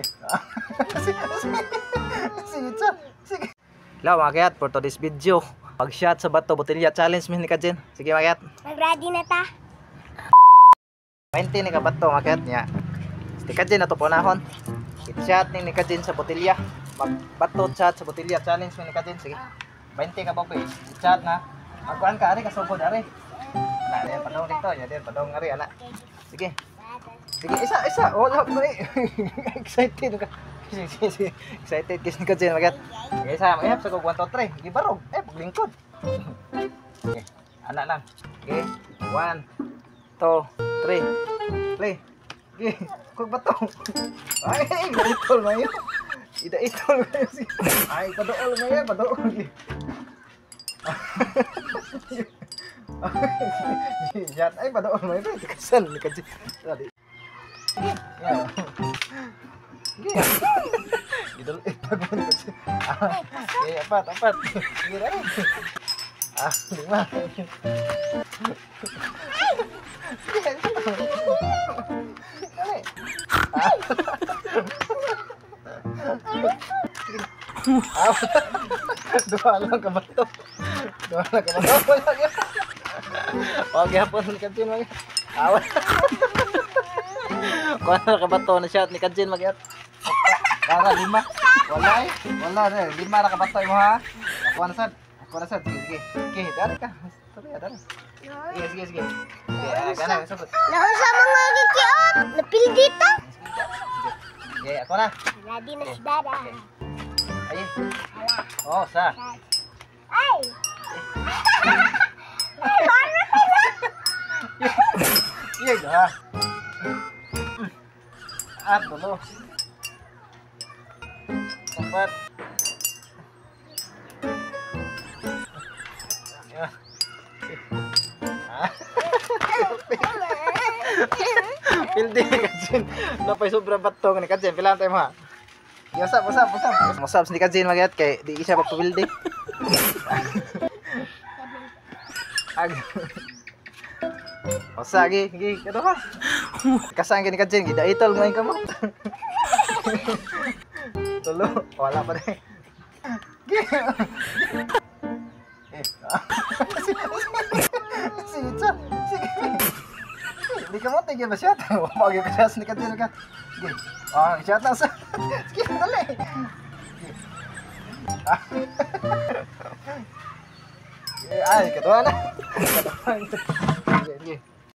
Sige, sige. Hello mga kayat, for today's video, pag-shot sa bato, botelya challenge min ni Kajin. Sige mga kayat. Nag-ready na ta. 20 ni ka bato mga kayat niya. Si Kajin na to punahon. I-shot ni Kajin sa botelya. Bato shot sa botelya challenge min ni Kajin. Sige. 20 ka bago i-shot na. Magkuhan ka, ari, kasugod, ari. Anak, yan, padong dito. Yan, padong, ari, anak. Sige. Sige, isa. Oh, lahat mo rin. Excited ka. Sige. Excited kasi ka dyan, magat. Sige, isa, mag-ihap sa kog 1, 2, 3. Sige, barog. Paglingkod. Okay, anak lang. Okay, 1, 2, 3. Play. Sige, kog bato. Ay, ida-itol mayo. Ida-itol mayo. Ay, padool mayo, padool. Jat ay padool mayo. Kasan, kasi. Ya. Idol ito mo kasi. Apat. Sige. 5. Dua lang ka bato. Wag yapon ni Kajin mag. Awan. Kuha ka bato na shot ni Kajin mag-yat. Kara 5. Wala na. 5 na ka bato mo ha. Ako na sad. Sige. Okay, dari ka. Dari. Sige. Okay, kana sabot. Nausa mga gikiot. Napil dito. Okay, ako na. Ready na si Dada. Ay. Oh, sa. Ay! Iya dah. Dulu. 4. Pildi Kajin. Napay sobra bato ni Kajin. Pilan tayo mo ha. Usap. Usap ni Kajin magyat kay di isa pa pildi. Osa gi kado ha. Kasang gini Kajin gida itol mo ka mo. Tulo, wala pa rin. Sige. Hindi ka mo tigil ba siya? Wapagin ka siya ni Kajin ka. Sige. Siya na sa. Sige, dali. Ay, katuwa na. Sige.